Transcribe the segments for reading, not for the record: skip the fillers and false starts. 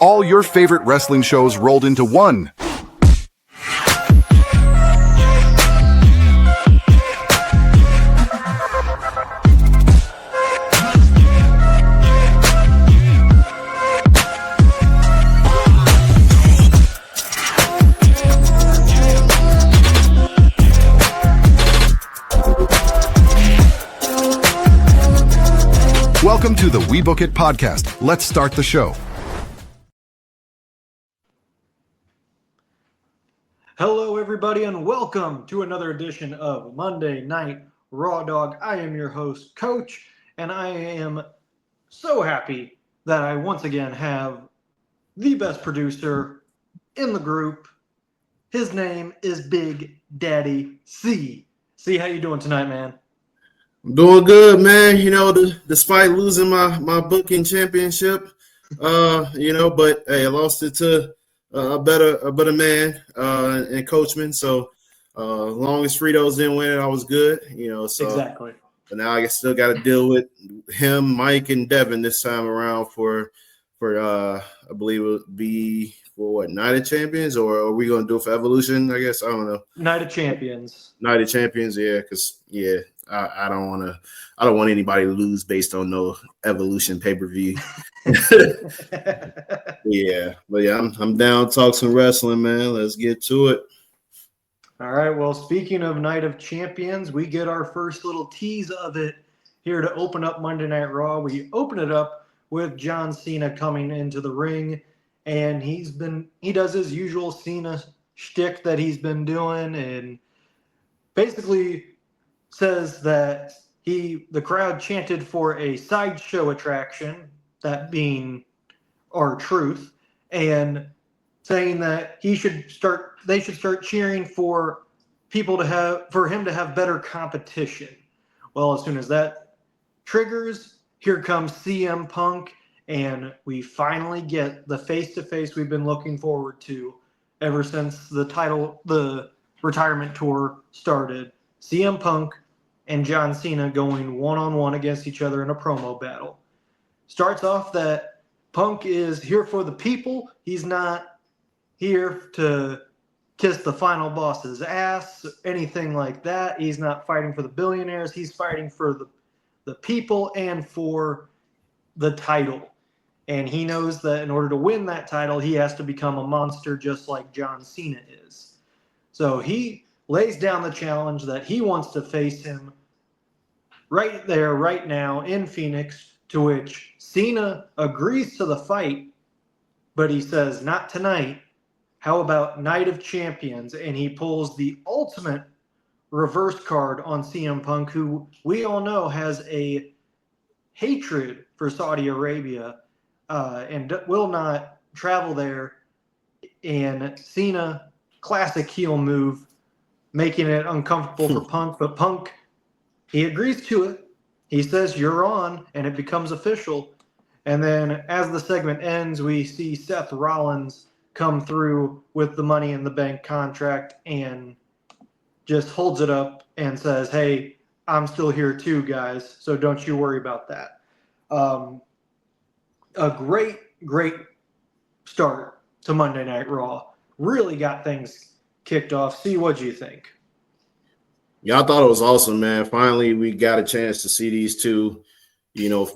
All your favorite wrestling shows rolled into one. Welcome to the WeBook It podcast. Let's start the show. Hello, everybody, and welcome to another edition of Monday Night Raw Dog. I am your host, Coach, and I am so happy that I once again have the best producer in the group. His name is Big Daddy C. C, how you doing tonight, man? I'm doing good, man. You know, despite losing my booking championship, but hey, I lost it to a better man and Coachman. So as long as Fritos didn't win it, I was good. So exactly. But now I still got to deal with him, Mike, and Devin this time around for I believe it would be for what, Night of Champions, or are we gonna do it for Evolution? I guess I don't know. Night of Champions, yeah, because I don't want anybody to lose based on no Evolution pay-per-view. I'm down to talk some wrestling, man. Let's get to it. All right, well, speaking of Night of Champions, we get our first little tease of it here to open up Monday Night Raw. We open it up with John Cena coming into the ring, and he does his usual Cena shtick that he's been doing, and basically says that the crowd chanted for a sideshow attraction, that being R-Truth, and saying that they should start cheering for him to have better competition. Well, as soon as that triggers, here comes CM Punk, and we finally get the face-to-face we've been looking forward to ever since the retirement tour started. CM Punk and John Cena going one-on-one against each other in a promo battle. Starts off that Punk is here for the people. He's not here to kiss the final boss's ass, anything like that. He's not fighting for the billionaires. He's fighting for the people and for the title. And he knows that in order to win that title, he has to become a monster just like John Cena is. So he lays down the challenge that he wants to face him right there, right now in Phoenix, to which Cena agrees to the fight, but he says, not tonight. How about Night of Champions? And he pulls the ultimate reverse card on CM Punk, who we all know has a hatred for Saudi Arabia and will not travel there. And Cena, classic heel move, making it uncomfortable for Punk, but Punk, he agrees to it. He says, you're on, and it becomes official. And then as the segment ends, we see Seth Rollins come through with the Money in the Bank contract and just holds it up and says, hey, I'm still here too, guys, so don't you worry about that. A great start to Monday Night Raw. Really got things kicked off. See, what'd you think? Yeah, I thought it was awesome, man. Finally, we got a chance to see these two,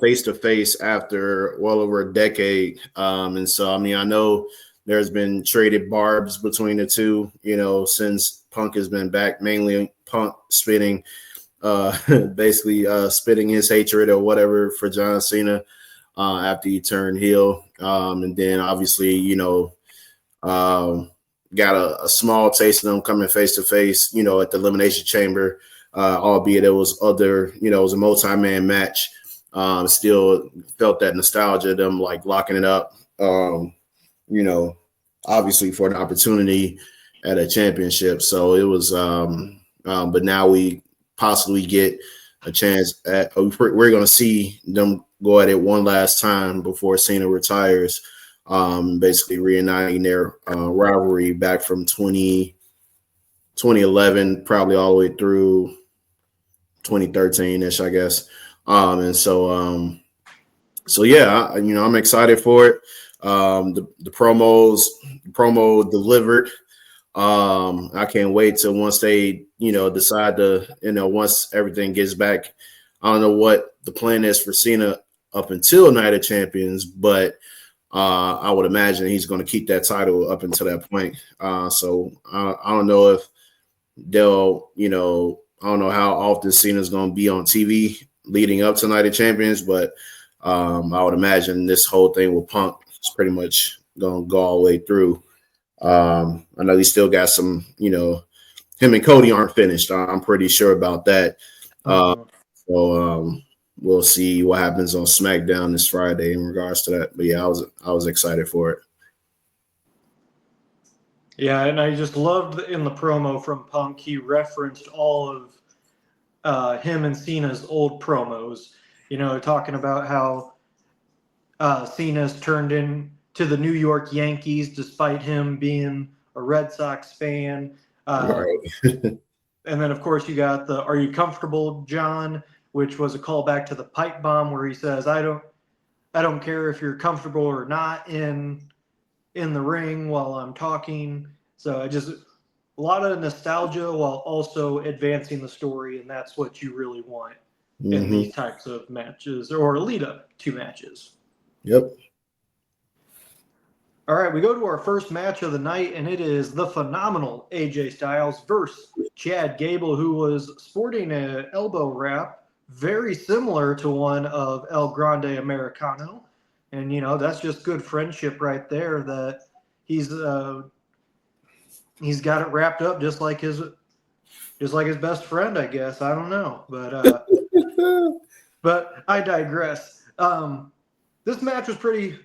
face to face after well over a decade. And so, I know there's been traded barbs between the two, since Punk has been back, mainly Punk spitting his hatred or whatever for John Cena after he turned heel. And then obviously, got a small taste of them coming face to face, at the Elimination Chamber, albeit it was it was a multi-man match. Still felt that nostalgia of them like locking it up, obviously for an opportunity at a championship. So it was, but now we possibly get a chance we're going to see them go at it one last time before Cena retires. Basically reuniting their rivalry back from 2011, probably all the way through 2013-ish, I guess. So yeah, I'm excited for it. The promo delivered. I can't wait till once they, decide to, once everything gets back. I don't know what the plan is for Cena up until Night of Champions, but I would imagine he's going to keep that title up until that point. So I don't know if they'll, I don't know how often Cena's going to be on TV leading up to Night of Champions, but I would imagine this whole thing with Punk is pretty much going to go all the way through. I know he still got some, him and Cody aren't finished. I'm pretty sure about that. So we'll see what happens on SmackDown this Friday in regards to that. But yeah, I was excited for it. Yeah, and I just loved in the promo from Punk, he referenced all of him and Cena's old promos, talking about how Cena's turned into the New York Yankees despite him being a Red Sox fan. Right. And then, of course, you got the "Are you comfortable, John?" which was a callback to the pipe bomb where he says, I don't care if you're comfortable or not in the ring while I'm talking. So a lot of nostalgia while also advancing the story, and that's what you really want in these types of matches or lead up to matches. Yep. All right, we go to our first match of the night, and it is the phenomenal AJ Styles versus Chad Gable, who was sporting an elbow wrap very similar to one of El Grande Americano. And, that's just good friendship right there, that he's got it wrapped up just like his best friend, I guess. I don't know. But I digress. This match was pretty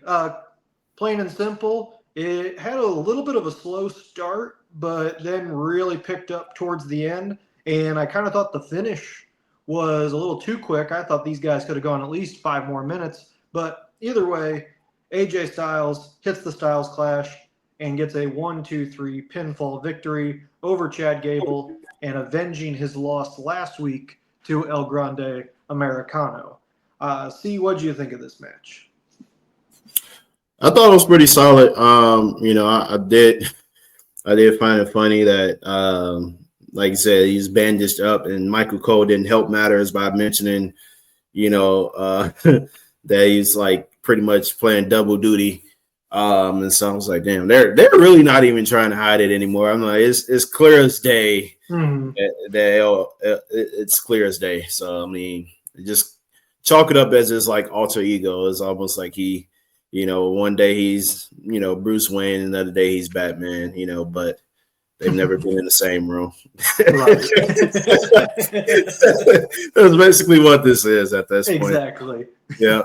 plain and simple. It had a little bit of a slow start, but then really picked up towards the end. And I kind of thought the finish was a little too quick. I thought these guys could have gone at least 5 more minutes. But either way, AJ Styles hits the Styles Clash and gets a 1-2-3 pinfall victory over Chad Gable and avenging his loss last week to El Grande Americano. What do you think of this match? I thought it was pretty solid. I did find it funny that, like you said, he's bandaged up, and Michael Cole didn't help matters by mentioning, that he's like pretty much playing double duty. And so I was like, damn, they're really not even trying to hide it anymore. I'm like, it's clear as day. It's clear as day. So I mean, just chalk it up as his like alter ego. It's almost like he. One day he's, Bruce Wayne, another day he's Batman, but they've never been in the same room. That's basically what this is at this point. Exactly. Yeah.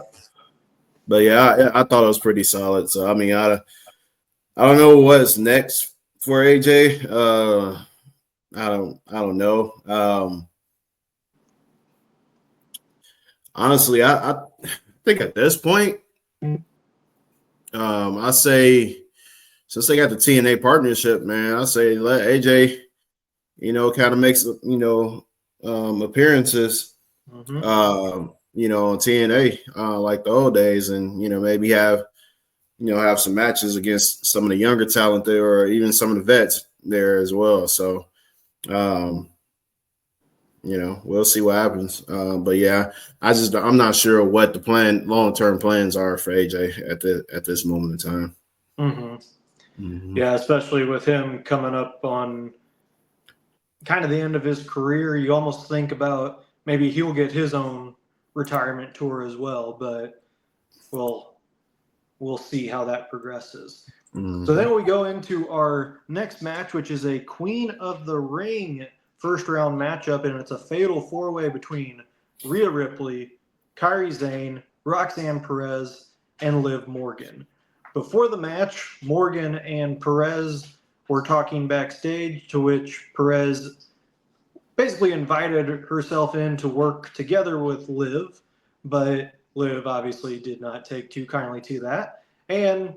But yeah, I thought it was pretty solid. So, I mean, I don't know what's next for AJ. I don't know. Honestly, I think at this point, I say since they got the TNA partnership, man, I say let AJ, kind of makes appearances, on TNA, like the old days, and maybe have some matches against some of the younger talent there, or even some of the vets there as well. So, we'll see what happens. But yeah, I'm not sure what the long-term plans are for AJ at this moment in time. Yeah, especially with him coming up on kind of the end of his career, you almost think about maybe he'll get his own retirement tour as well, but we'll see how that progresses. So then we go into our next match, which is a Queen of the Ring first round matchup, and it's a fatal 4-way between Rhea Ripley, Kairi Sane, Roxanne Perez, and Liv Morgan. Before the match, Morgan and Perez were talking backstage, to which Perez basically invited herself in to work together with Liv, but Liv obviously did not take too kindly to that, and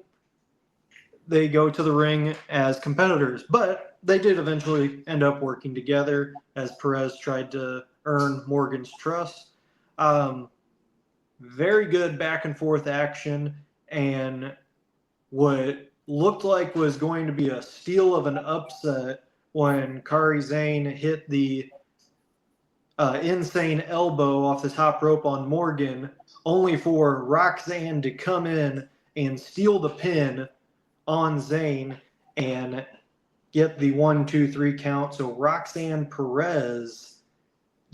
they go to the ring as competitors, but they did eventually end up working together as Perez tried to earn Morgan's trust. Very good back and forth action, and what looked like was going to be a steal of an upset when Kairi Sane hit the insane elbow off the top rope on Morgan, only for Roxanne to come in and steal the pin on Zayn and get the 1, 2, 3 count. So Roxanne Perez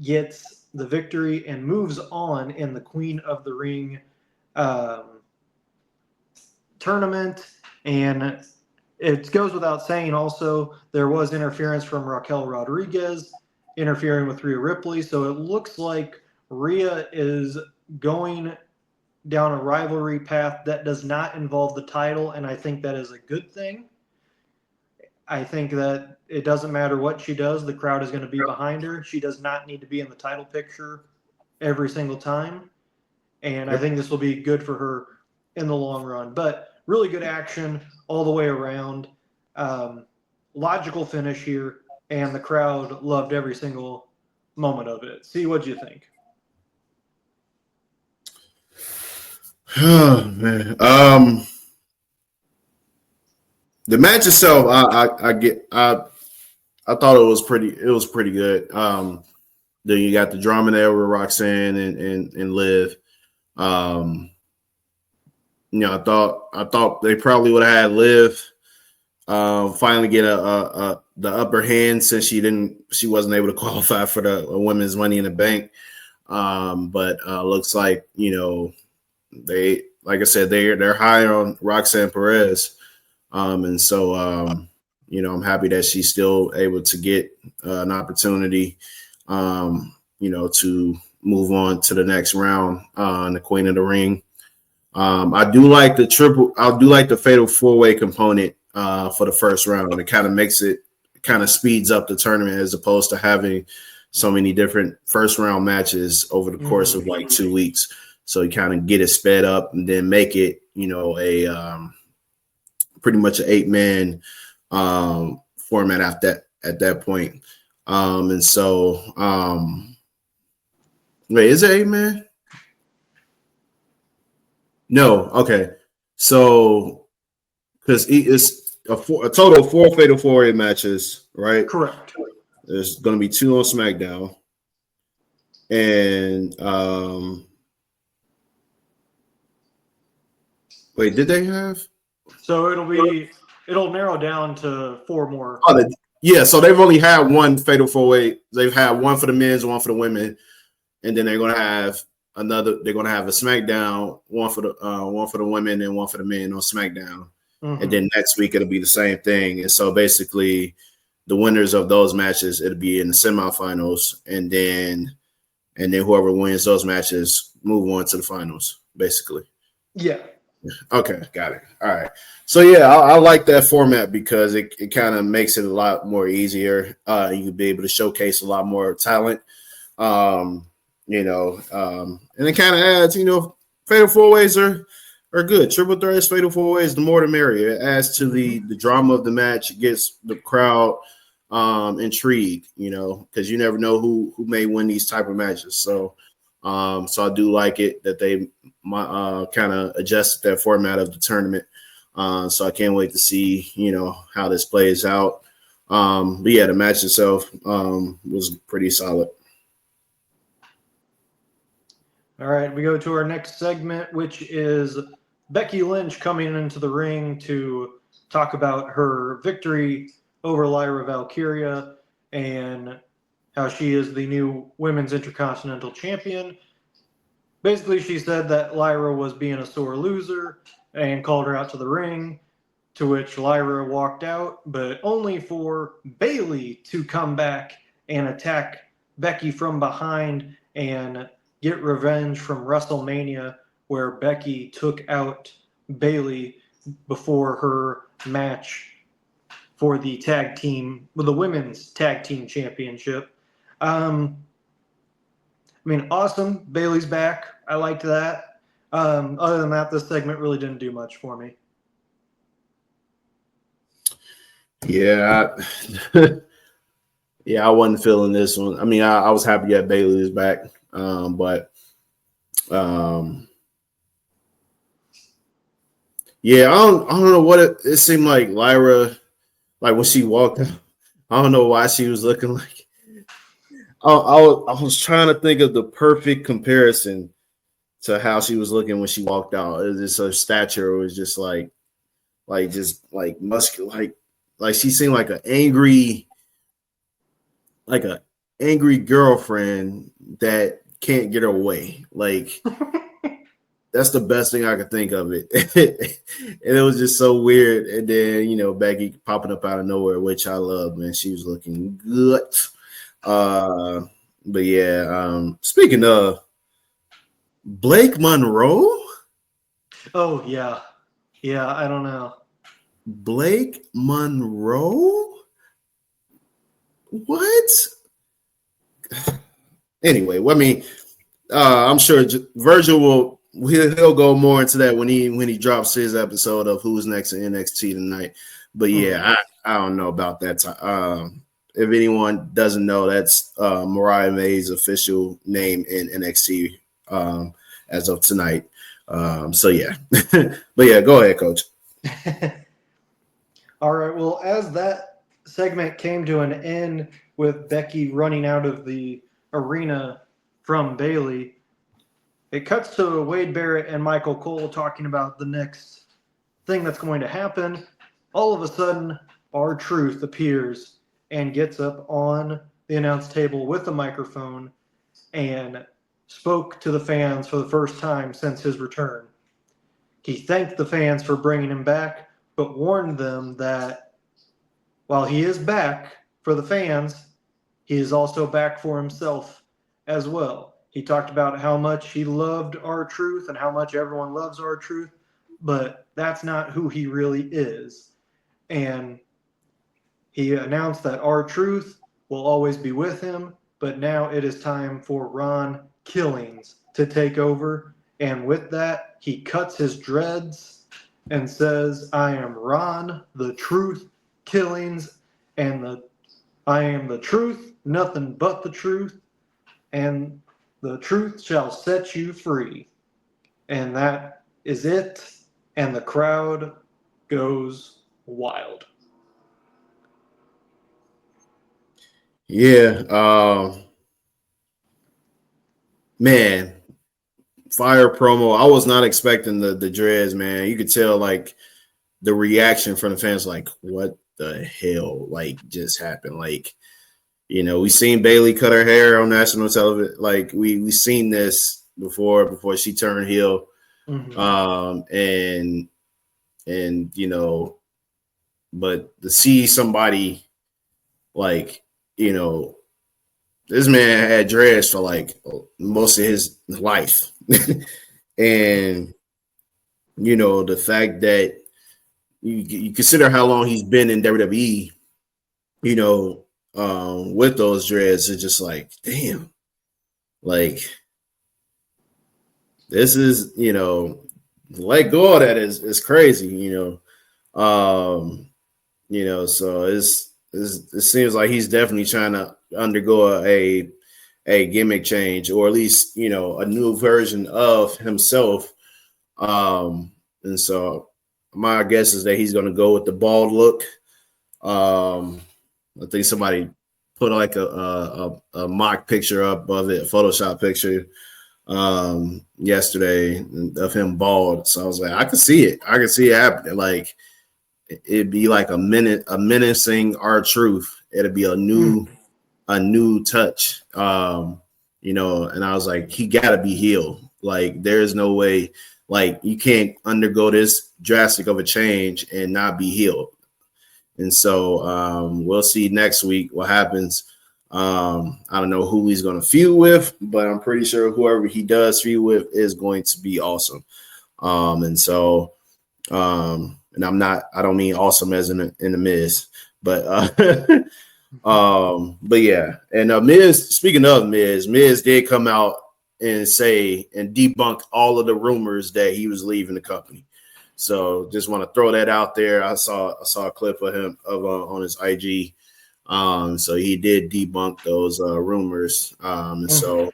gets the victory and moves on in the Queen of the Ring tournament. And it goes without saying also, there was interference from Raquel Rodriguez interfering with Rhea Ripley. So it looks like Rhea is going down a rivalry path that does not involve the title, and I think that is a good thing. I think that it doesn't matter what she does, the crowd is going to be behind her. She does not need to be in the title picture every single time, and I think this will be good for her in the long run. But really good action all the way around. Logical finish here, and the crowd loved every single moment of it. See, what do you think? Oh man. The match itself, I thought it was pretty good. Then you got the drama there with Roxanne and Liv. I thought they probably would have had Liv finally get the upper hand since she wasn't able to qualify for the women's Money in the Bank. But looks like, they, like I said, they're high on Roxanne Perez. And so, I'm happy that she's still able to get an opportunity, to move on to the next round on the Queen of the Ring. I do like the fatal 4-way component for the first round. It kind of speeds up the tournament as opposed to having so many different first round matches over the course of like 2 weeks. So you kind of get it sped up and then make it, a pretty much an 8-man format at that point. And so, wait, is it 8-man? No, okay. So, because it's a total of 4 fatal 4-way matches, right? Correct. There's going to be 2 on SmackDown, and wait, did they have? So it'll narrow down to 4 more. Yeah, so they've only had 1 fatal 4-way. They've had 1 for the men's, 1 for the women, and then they're going to have another. They're going to have a SmackDown, 1 for the women and 1 for the men on SmackDown, and then next week it'll be the same thing. And so basically, the winners of those matches, it'll be in the semifinals, and then whoever wins those matches move on to the finals, basically. Yeah. Okay, got it. All right. So yeah, I like that format because it kind of makes it a lot more easier. You can be able to showcase a lot more talent. And it kind of adds, fatal 4-ways are good. Triple threats, fatal 4-ways, the more the merrier. It adds to the drama of the match. It gets the crowd intrigued, because you never know who may win these type of matches. So I do like it that they kind of adjusted that format of the tournament. So I can't wait to see, how this plays out. But yeah, the match itself was pretty solid. All right, we go to our next segment, which is Becky Lynch coming into the ring to talk about her victory over Lyra Valkyria and how she is the new Women's Intercontinental Champion. Basically, she said that Lyra was being a sore loser and called her out to the ring, to which Lyra walked out, but only for Bayley to come back and attack Becky from behind and get revenge from WrestleMania, where Becky took out Bayley before her match for the the women's tag team championship. Awesome. Bayley's back. I liked that. Other than that, this segment really didn't do much for me. Yeah. I wasn't feeling this one. I was happy that Bayley was back. Yeah, I don't know what it seemed like Lyra, like when she walked out. I don't know why she was looking like. I was trying to think of the perfect comparison to how she was looking when she walked out. It was just her stature was just like muscular, like she seemed like an angry girlfriend that can't get her way. Like that's the best thing I could think of it. And it was just so weird. And then, Becky popping up out of nowhere, which I love, man. She was looking good. But yeah, speaking of Blake Monroe. Oh, yeah. Yeah, I don't know. Blake Monroe? What? Anyway, I mean, I'm sure Virgil he'll go more into that when he drops his episode of Who's Next in NXT tonight. But yeah, I don't know about that. If anyone doesn't know, that's Mariah May's official name in NXT as of tonight. So yeah, but yeah, go ahead, Coach. All right. Well, as that segment came to an end with Becky running out of the arena from Bayley, it cuts to Wade Barrett and Michael Cole talking about the next thing that's going to happen. All of a sudden, R-Truth appears and gets up on the announce table with a microphone and spoke to the fans for the first time since his return. He thanked the fans for bringing him back, but warned them that while he is back for the fans, he is also back for himself as well. He talked about how much he loved R-Truth and how much everyone loves R-Truth, but that's not who he really is. And he announced that R-Truth will always be with him, but now it is time for Ron Killings to take over. And with that, he cuts his dreads and says, I am Ron, the Truth, Killings, and I am the truth, nothing but the truth, and the truth shall set you free. And that is it. And the crowd goes wild. Yeah, man, fire promo. I was not expecting the dreads, man. You could tell like the reaction from the fans, like, what the hell like just happened? Like, we seen Bayley cut her hair on national television. Like we seen this before she turned heel. Mm-hmm. And but to see somebody like, this man had dreads for like most of his life. And the fact that you consider how long he's been in WWE, with those dreads, it's just like, damn, like this is, let go of that is crazy, so it seems like he's definitely trying to undergo a gimmick change, or at least, a new version of himself. And so my guess is that he's going to go with the bald look. I think somebody put like a mock picture up of it, a Photoshop picture yesterday of him bald. So I was like, I could see it. I could see it happening. Like it'd be like a menacing R-Truth. It'd be a new touch. And I was like, he gotta be healed. Like there's no way, like you can't undergo this drastic of a change and not be healed. And so we'll see next week what happens. I don't know who he's going to feud with, but I'm pretty sure whoever he does feud with is going to be awesome. And I don't mean awesome as in the Miz, but yeah. And Miz, speaking of Miz did come out and say and debunk all of the rumors that he was leaving the company. So just want to throw that out there. I saw a clip of him on his IG. So he did debunk those rumors. So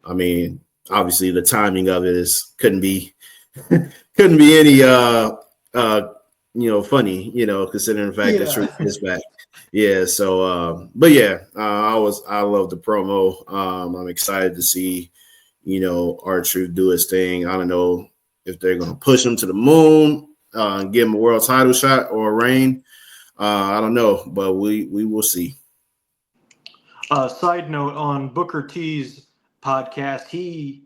I mean, obviously the timing of it couldn't be couldn't be any funny, considering the fact that Truth is back. Yeah, so but yeah, I love the promo. I'm excited to see, R-Truth do his thing. I don't know if they're gonna push him to the moon, and give him a world title shot or a reign. I don't know, but we will see. Side note on Booker T's podcast, he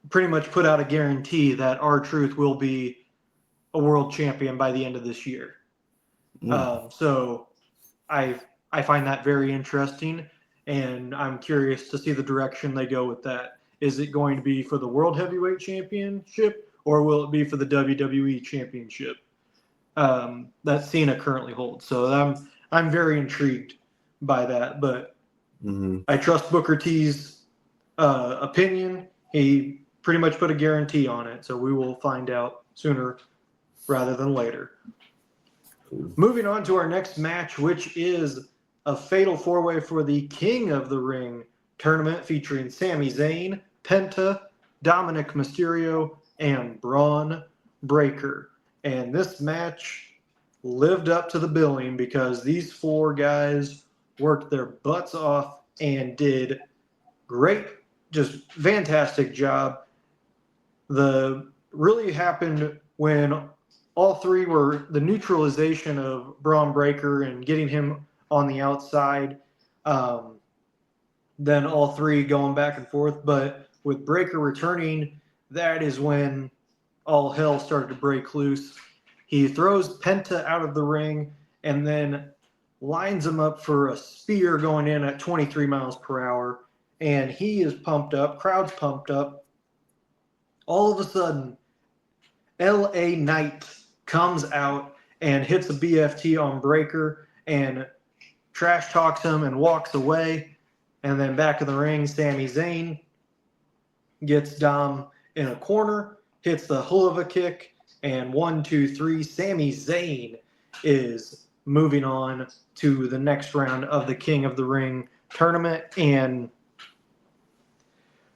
pretty much put out a guarantee that R-Truth will be a world champion by the end of this year. So I find that very interesting, and I'm curious to see the direction they go with that. Is it going to be for the World Heavyweight Championship, or will it be for the WWE Championship that Cena currently holds? So I'm very intrigued by that, but I trust Booker T's opinion. He pretty much put a guarantee on it, so we will find out sooner rather than later. Moving on to our next match, which is a fatal four-way for the King of the Ring tournament featuring Sami Zayn, Penta, Dominik Mysterio, and Bron Breakker. And this match lived up to the billing because these four guys worked their butts off and did great, just fantastic job. The really happened when all three were the neutralization of Bron Breakker and getting him on the outside. Then all three going back and forth. But with Breakker returning, that is when all hell started to break loose. He throws Penta out of the ring and then lines him up for a spear going in at 23 miles per hour. And he is pumped up. Crowd's pumped up. All of a sudden, LA Knight comes out and hits a BFT on Breakker and trash talks him and walks away. And then back in the ring, Sami Zayn gets Dom in a corner, hits the Hulava kick, and 1, 2, 3, Sami Zayn is moving on to the next round of the King of the Ring tournament. And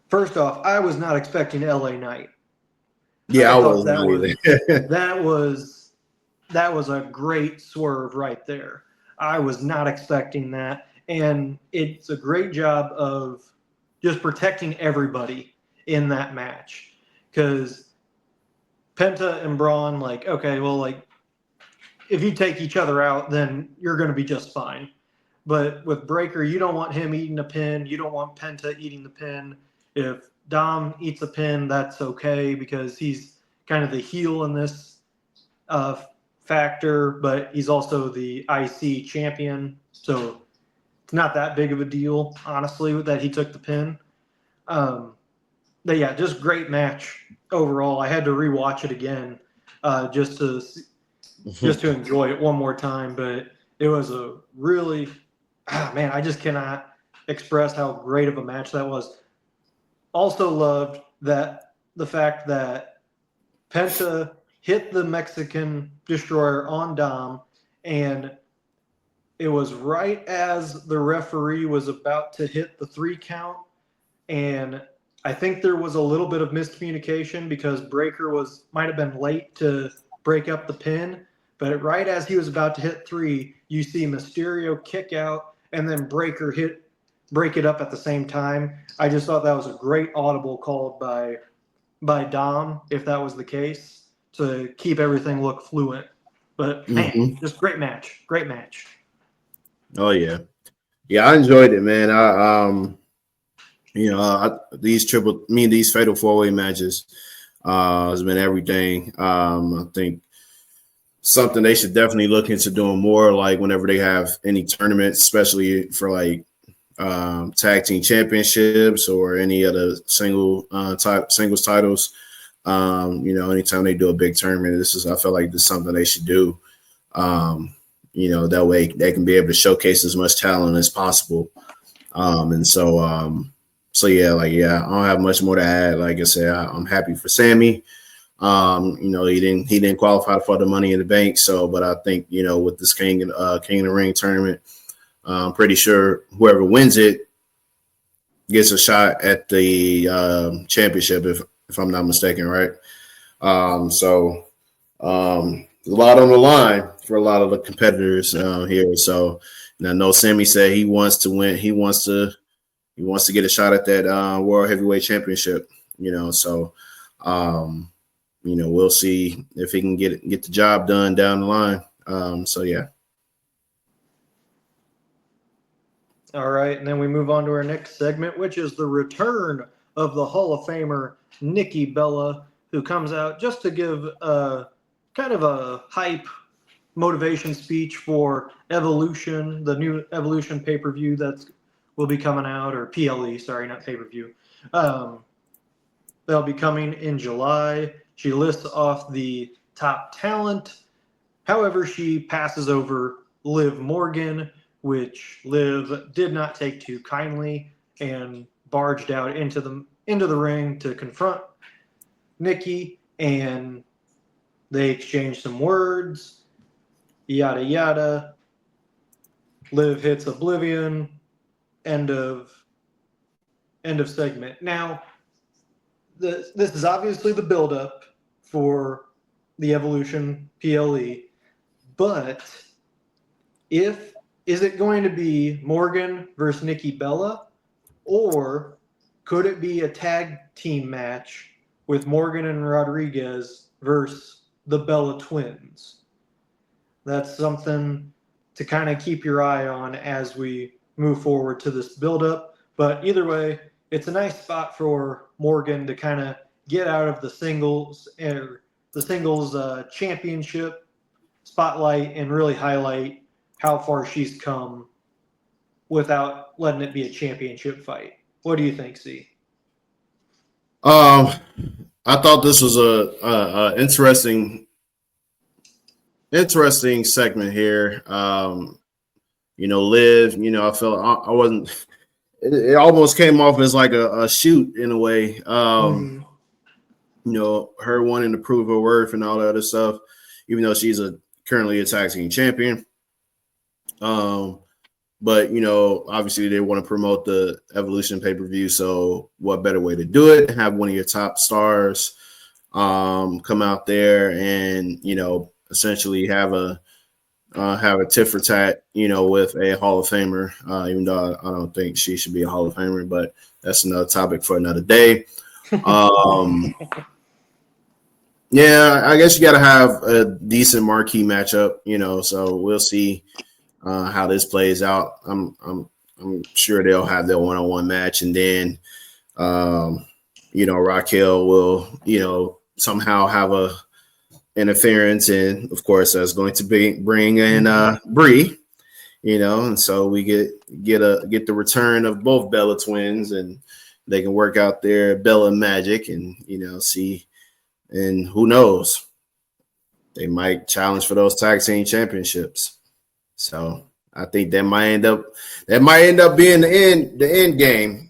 first off, I was not expecting LA Knight. Yeah, I thought wasn't either. that was a great swerve right there. I was not expecting that. And it's a great job of just protecting everybody in that match. Because Penta and Braun, if you take each other out, then you're going to be just fine. But with Breakker, you don't want him eating a pin. You don't want Penta eating the pin. If Dom eats a pin, that's okay because he's kind of the heel in this factor, but he's also the IC champion. So it's not that big of a deal, honestly, that he took the pin. But yeah, just great match overall. I had to rewatch it again just to enjoy it one more time. But it was a really, I just cannot express how great of a match that was. Also loved the fact that Penta hit the Mexican Destroyer on Dom, and it was right as the referee was about to hit the 3 count, and I think there was a little bit of miscommunication because Breakker might have been late to break up the pin, but right as he was about to hit 3, you see Mysterio kick out, and then Breakker break it up at the same time. I just thought that was a great audible called by Dom, if that was the case, to keep everything look fluent. But man, just great match. Great match. Oh yeah. Yeah, I enjoyed it, man. These fatal 4-way matches has been everything. I think something they should definitely look into doing more, like whenever they have any tournaments, especially for like tag team championships or any other singles titles. Anytime they do a big tournament, I feel like this is something they should do. That way they can be able to showcase as much talent as possible. I don't have much more to add. Like I said, I'm happy for Sami. He didn't qualify for the Money in the Bank. But I think, with this King of the Ring tournament, I'm pretty sure whoever wins it gets a shot at the championship, if I'm not mistaken, right? So a lot on the line for a lot of the competitors here. So, and I know Sami said he wants to win. He wants to get a shot at that World Heavyweight Championship. So we'll see if he can get the job done down the line. So yeah. All right, and then we move on to our next segment, which is the return of the Hall of Famer Nikki Bella, who comes out just to give kind of a hype motivation speech for Evolution, the new Evolution pay-per-view that will be coming out, or PLE, sorry, not pay-per-view. They'll be coming in July. She lists off the top talent. However, she passes over Liv Morgan, which Liv did not take too kindly and barged out into the ring to confront Nikki, and they exchanged some words, yada yada. Liv hits Oblivion. End of segment. Now, this is obviously the build-up for the Evolution PLE, but is it going to be Morgan versus Nikki Bella, or could it be a tag team match with Morgan and Rodriguez versus the Bella twins? That's something to kind of keep your eye on as we move forward to this build-up. But either way, it's a nice spot for Morgan to kind of get out of the singles championship spotlight and really highlight how far she's come without letting it be a championship fight. What do you think, C? I thought this was a interesting segment here. Liv, I felt I wasn't. It almost came off as like a shoot in a way. Her wanting to prove her worth and all that other stuff, even though she's currently a tag team champion. But obviously they want to promote the Evolution pay-per-view. So what better way to do it? Have one of your top stars come out there and essentially have a tit for tat, with a Hall of Famer. Even though I don't think she should be a Hall of Famer, but that's another topic for another day. Yeah, I guess you got to have a decent marquee matchup, So we'll see how this plays out. I'm sure they'll have their one-on-one match, and then Raquel will somehow have a interference, and of course that's going to bring in Brie, and so we get the return of both Bella twins, and they can work out their Bella magic, and see, and who knows, they might challenge for those tag team championships. So I think that might end up being the end game.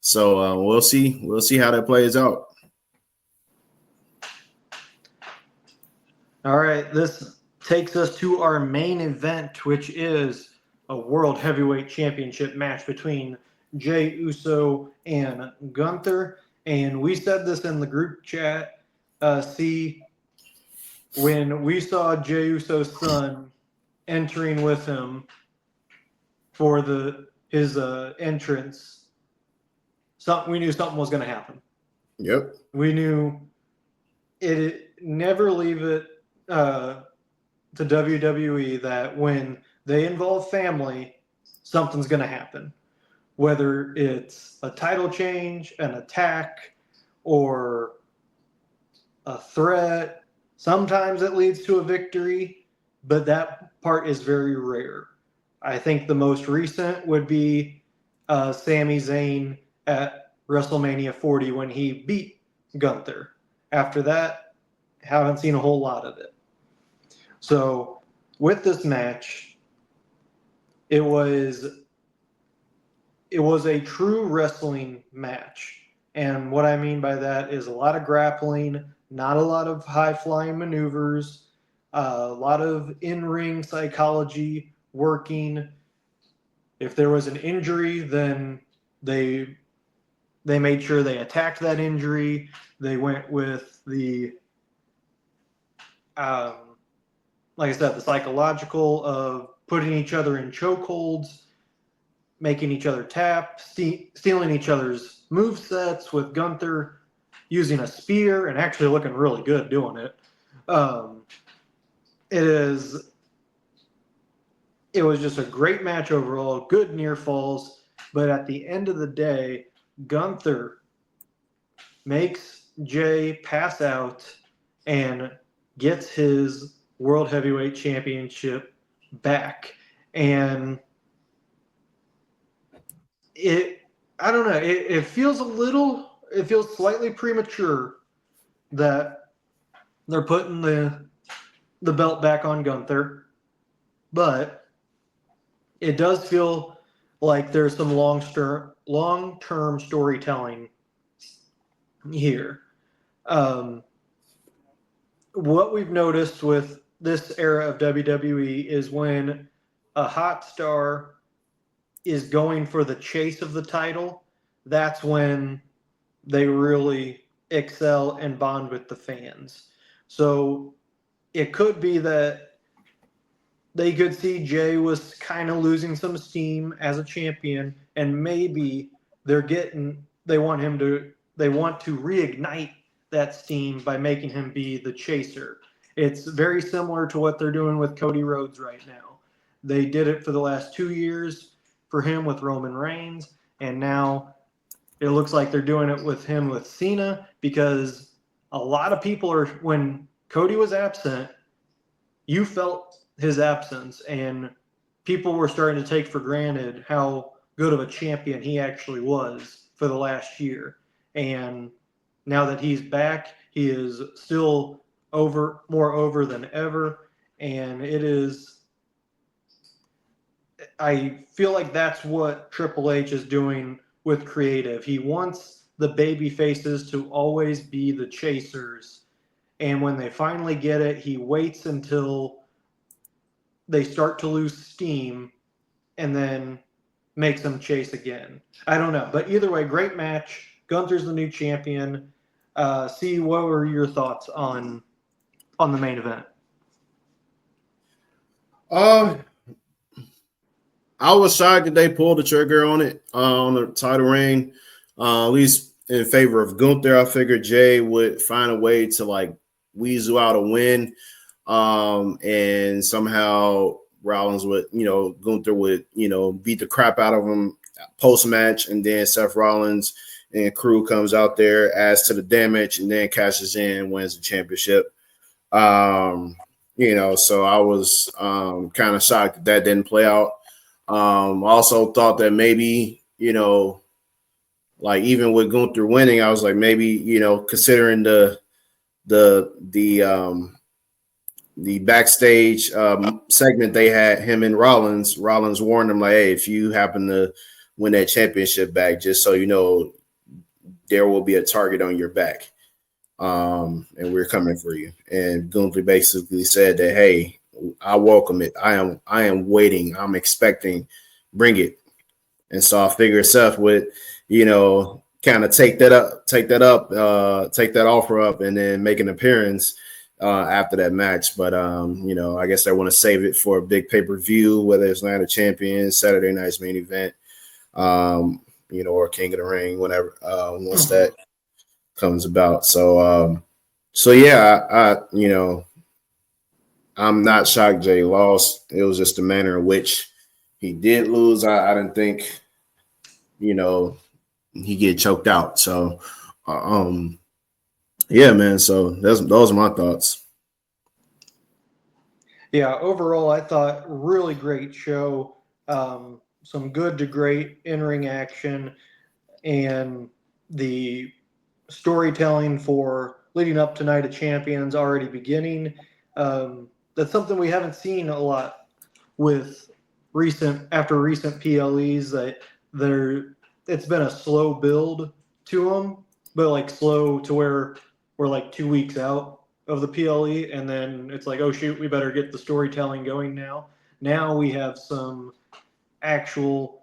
So we'll see how that plays out. All right, this takes us to our main event, which is a World Heavyweight Championship match between Jey Uso and Gunther. And we said this in the group chat. When we saw Jey Uso's son entering with him for his entrance, we knew something was going to happen. Yep. We knew it. Never leave it to WWE that when they involve family, something's going to happen. Whether it's a title change, an attack, or a threat, sometimes it leads to a victory, but that part is very rare. I think the most recent would be Sami Zayn at WrestleMania 40 when he beat Gunther. After that, haven't seen a whole lot of it. So with this match, it was a true wrestling match. And what I mean by that is a lot of grappling, not a lot of high-flying maneuvers, a lot of in-ring psychology working. If there was an injury, then they they made sure they attacked that injury. They went with the, like I said, the psychological of putting each other in chokeholds, making each other tap, stealing each other's movesets, with Gunther using a spear and actually looking really good doing it. It was just a great match overall, good near falls, but at the end of the day, Gunther makes Jey pass out and gets his World Heavyweight Championship back. And I don't know, it feels slightly premature that they're putting the belt back on Gunther, but it does feel like there's some long-term storytelling here. What we've noticed with this era of WWE is when a hot star is going for the chase of the title, that's when they really excel and bond with the fans. So it could be that they could see Jey was kind of losing some steam as a champion, and maybe they want to reignite that steam by making him be the chaser. It's very similar to what they're doing with Cody Rhodes right now. They did it for the last 2 years for him with Roman Reigns, and now it looks like they're doing it with him with Cena, because a lot of people when Cody was absent, you felt his absence, and people were starting to take for granted how good of a champion he actually was for the last year. And now that he's back, he is still more over than ever. And I feel like that's what Triple H is doing with creative. He wants the baby faces to always be the chasers. And when they finally get it, he waits until they start to lose steam and then makes them chase again. I don't know. But either way, great match. Gunther's the new champion. See, what were your thoughts on the main event? I was shocked that they pulled the trigger on it, on the title reign, at least in favor of Gunther. I figured Jey would find a way to like weasel out a win, and somehow Rollins would, Gunther would, beat the crap out of him post match, and then Seth Rollins and crew comes out there, adds to the damage, and then cashes in, wins the championship. So I was kind of shocked that didn't play out. Also thought that maybe, like even with Gunther winning, I was like, maybe, considering the backstage segment they had him and Rollins warned him like, hey, if you happen to win that championship back, just so you know, there will be a target on your back. And we're coming for you. And Gunther basically said that, hey, I welcome it. I am waiting. I'm expecting. Bring it. And so I figured Seth would, kind of take that offer up, and then make an appearance after that match. But I guess I want to save it for a big pay-per-view, whether it's Night of Champions, Saturday night's main event, or King of the Ring, whenever once that comes about. So yeah, I'm not shocked Jey lost. It was just the manner in which he did lose. I didn't think, he get choked out. So, yeah, man. So those are my thoughts. Yeah, overall, I thought really great show. Some good to great in-ring action, and the storytelling for leading up to Night of Champions already beginning. That's something we haven't seen a lot with recent PLEs. That it's been a slow build to them, but like slow to where we're like 2 weeks out of the PLE, and then it's like, oh shoot, we better get the storytelling going now. Now we have some actual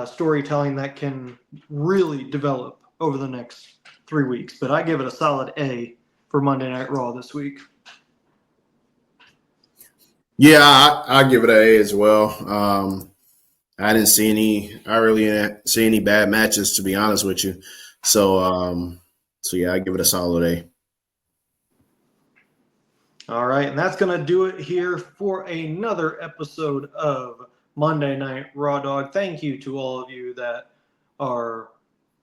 storytelling that can really develop over the next 3 weeks. But I give it a solid A for Monday Night Raw this week. Yeah, I give it an A as well. I didn't see I really didn't see any bad matches, to be honest with you. So yeah, I give it a solid A. All right, and that's going to do it here for another episode of Monday Night Raw Dog. Thank you to all of you that are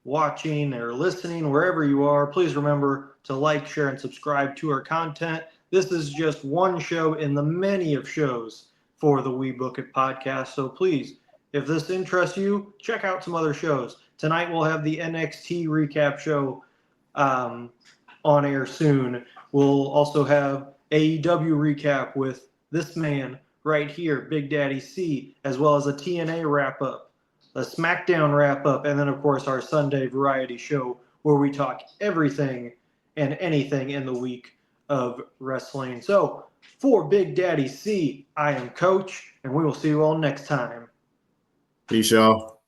watching or listening, wherever you are. Please remember to like, share, and subscribe to our content. This is just one show in the many of shows for the WeBook It podcast. So please, if this interests you, check out some other shows. Tonight we'll have the NXT recap show on air soon. We'll also have AEW recap with this man right here, Big Daddy C, as well as a TNA wrap-up, a SmackDown wrap-up, and then, of course, our Sunday variety show where we talk everything and anything in the week of wrestling. So, for Big Daddy C, I am Coach, and we will see you all next time. Peace, y'all.